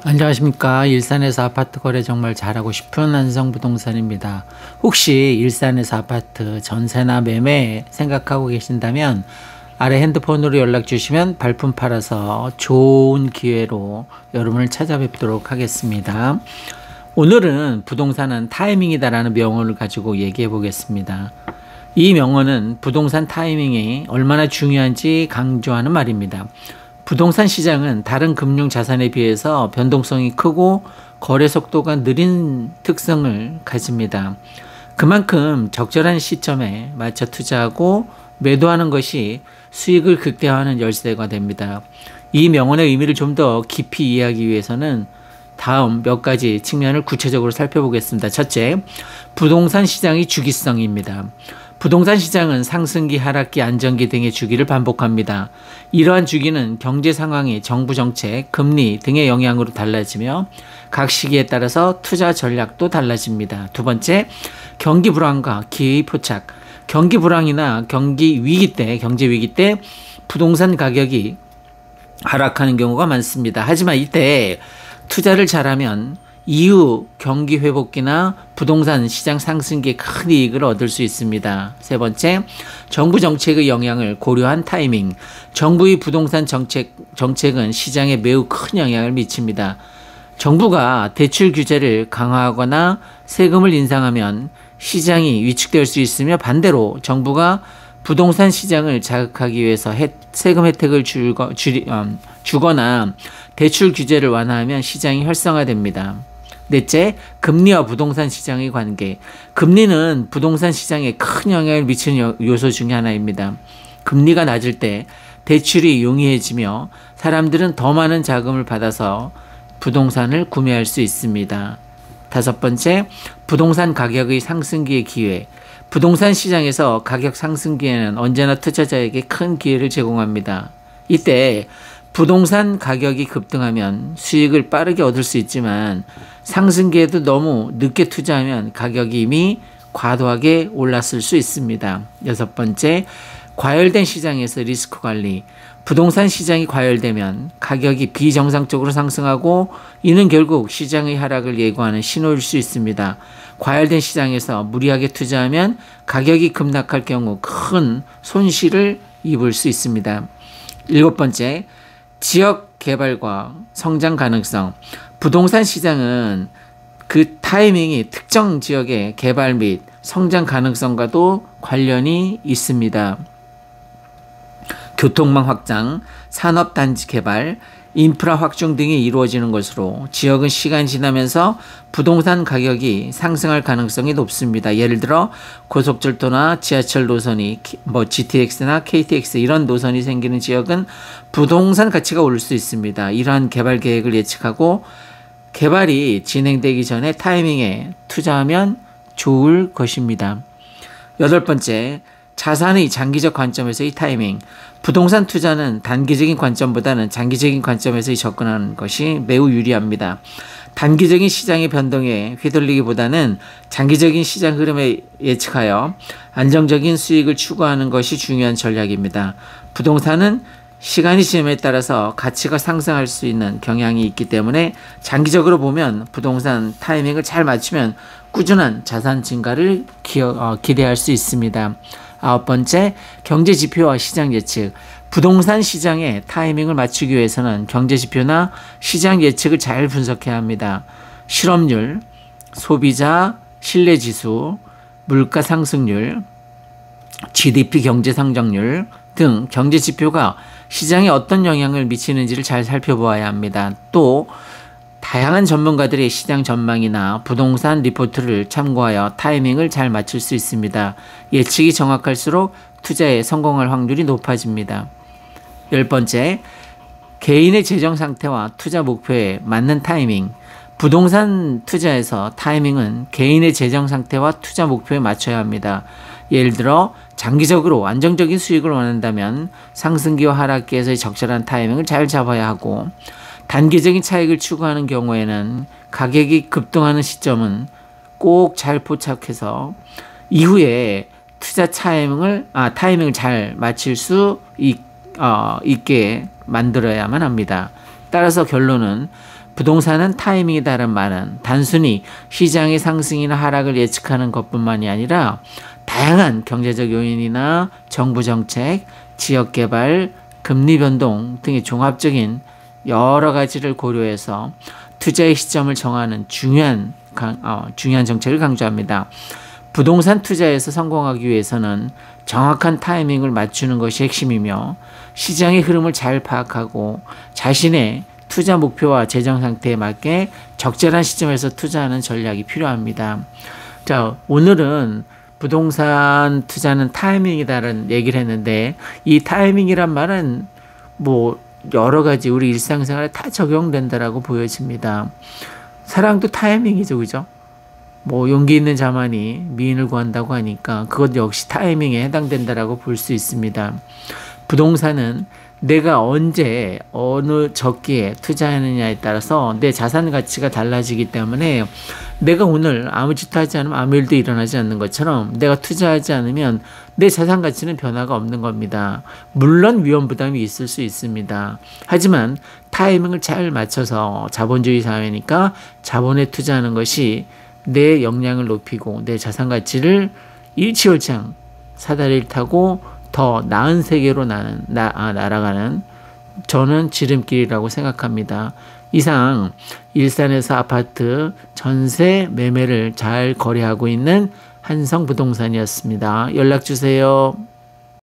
안녕하십니까. 일산에서 아파트 거래 정말 잘하고 싶은 한성부동산입니다. 혹시 일산에서 아파트 전세나 매매 생각하고 계신다면 아래 핸드폰으로 연락 주시면 발품 팔아서 좋은 기회로 여러분을 찾아뵙도록 하겠습니다. 오늘은 부동산은 타이밍이다라는 명언을 가지고 얘기해 보겠습니다. 이 명언은 부동산 타이밍이 얼마나 중요한지 강조하는 말입니다. 부동산 시장은 다른 금융 자산에 비해서 변동성이 크고 거래 속도가 느린 특성을 가집니다. 그만큼 적절한 시점에 맞춰 투자하고 매도하는 것이 수익을 극대화하는 열쇠가 됩니다. 이 명언의 의미를 좀 더 깊이 이해하기 위해서는 다음 몇 가지 측면을 구체적으로 살펴보겠습니다. 첫째, 부동산 시장의 주기성입니다. 부동산 시장은 상승기, 하락기, 안정기 등의 주기를 반복합니다. 이러한 주기는 경제 상황이 정부 정책, 금리 등의 영향으로 달라지며 각 시기에 따라서 투자 전략도 달라집니다. 두 번째, 경기 불황과 기회의 포착. 경기 불황이나 경기 위기 때, 경제 위기 때 부동산 가격이 하락하는 경우가 많습니다. 하지만 이때 투자를 잘하면 이후 경기 회복기나 부동산 시장 상승기에 큰 이익을 얻을 수 있습니다. 세 번째, 정부 정책의 영향을 고려한 타이밍. 정부의 부동산 정책은 시장에 매우 큰 영향을 미칩니다. 정부가 대출 규제를 강화하거나 세금을 인상하면 시장이 위축될 수 있으며, 반대로 정부가 부동산 시장을 자극하기 위해서 세금 혜택을 주거나 대출 규제를 완화하면 시장이 활성화됩니다. 넷째, 금리와 부동산 시장의 관계. 금리는 부동산 시장에 큰 영향을 미치는 요소 중에 하나입니다. 금리가 낮을 때 대출이 용이해지며 사람들은 더 많은 자금을 받아서 부동산을 구매할 수 있습니다. 다섯 번째, 부동산 가격의 상승기의 기회. 부동산 시장에서 가격 상승기에는 언제나 투자자에게 큰 기회를 제공합니다. 이때 부동산 가격이 급등하면 수익을 빠르게 얻을 수 있지만 상승기에도 너무 늦게 투자하면 가격이 이미 과도하게 올랐을 수 있습니다. 여섯 번째, 과열된 시장에서 리스크 관리. 부동산 시장이 과열되면 가격이 비정상적으로 상승하고 이는 결국 시장의 하락을 예고하는 신호일 수 있습니다. 과열된 시장에서 무리하게 투자하면 가격이 급락할 경우 큰 손실을 입을 수 있습니다. 일곱 번째, 지역 개발과 성장 가능성. 부동산 시장은 그 타이밍이 특정 지역의 개발 및 성장 가능성과도 관련이 있습니다. 교통망 확장, 산업단지 개발, 인프라 확충 등이 이루어지는 것으로 지역은 시간이 지나면서 부동산 가격이 상승할 가능성이 높습니다. 예를 들어 고속철도나 지하철 노선이 GTX나 KTX 이런 노선이 생기는 지역은 부동산 가치가 오를 수 있습니다. 이러한 개발 계획을 예측하고 개발이 진행되기 전에 타이밍에 투자하면 좋을 것입니다. 여덟 번째, 자산의 장기적 관점에서의 타이밍. 부동산 투자는 단기적인 관점보다는 장기적인 관점에서 접근하는 것이 매우 유리합니다. 단기적인 시장의 변동에 휘둘리기보다는 장기적인 시장 흐름에 예측하여 안정적인 수익을 추구하는 것이 중요한 전략입니다. 부동산은 시간이 지남에 따라서 가치가 상승할 수 있는 경향이 있기 때문에 장기적으로 보면 부동산 타이밍을 잘 맞추면 꾸준한 자산 증가를 기대할 수 있습니다. 아홉 번째, 경제 지표와 시장 예측. 부동산 시장의 타이밍을 맞추기 위해서는 경제 지표나 시장 예측을 잘 분석해야 합니다. 실업률, 소비자 신뢰 지수, 물가 상승률, GDP 경제 성장률 등 경제 지표가 시장에 어떤 영향을 미치는지를 잘 살펴보아야 합니다. 또 다양한 전문가들의 시장 전망이나 부동산 리포트를 참고하여 타이밍을 잘 맞출 수 있습니다. 예측이 정확할수록 투자에 성공할 확률이 높아집니다. 열 번째, 개인의 재정 상태와 투자 목표에 맞는 타이밍. 부동산 투자에서 타이밍은 개인의 재정 상태와 투자 목표에 맞춰야 합니다. 예를 들어 장기적으로 안정적인 수익을 원한다면 상승기와 하락기에서의 적절한 타이밍을 잘 잡아야 하고, 단기적인 차익을 추구하는 경우에는 가격이 급등하는 시점은 꼭 잘 포착해서 이후에 투자 타이밍을 잘 맞출 수 있게 만들어야만 합니다. 따라서 결론은 부동산은 타이밍이다라는 말은 단순히 시장의 상승이나 하락을 예측하는 것뿐만이 아니라 다양한 경제적 요인이나 정부 정책, 지역 개발, 금리 변동 등의 종합적인 여러 가지를 고려해서 투자의 시점을 정하는 중요한 정책을 강조합니다. 부동산 투자에서 성공하기 위해서는 정확한 타이밍을 맞추는 것이 핵심이며 시장의 흐름을 잘 파악하고 자신의 투자 목표와 재정 상태에 맞게 적절한 시점에서 투자하는 전략이 필요합니다. 자, 오늘은 부동산 투자는 타이밍이다라는 얘기를 했는데 이 타이밍이란 말은 뭐 여러 가지 우리 일상생활에 다 적용된다라고 보여집니다. 사랑도 타이밍이죠, 그죠? 뭐 용기 있는 자만이 미인을 구한다고 하니까 그것 역시 타이밍에 해당된다라고 볼 수 있습니다. 부동산은 내가 언제 어느 적기에 투자하느냐에 따라서 내 자산 가치가 달라지기 때문에 내가 오늘 아무 짓도 하지 않으면 아무 일도 일어나지 않는 것처럼 내가 투자하지 않으면 내 자산 가치는 변화가 없는 겁니다. 물론 위험 부담이 있을 수 있습니다. 하지만 타이밍을 잘 맞춰서 자본주의 사회니까 자본에 투자하는 것이 내 역량을 높이고 내 자산 가치를 일취월장 사다리를 타고 더 나은 세계로 날아가는 저는 지름길이라고 생각합니다. 이상 일산에서 아파트 전세 매매를 잘 거래하고 있는 한성부동산이었습니다. 연락 주세요.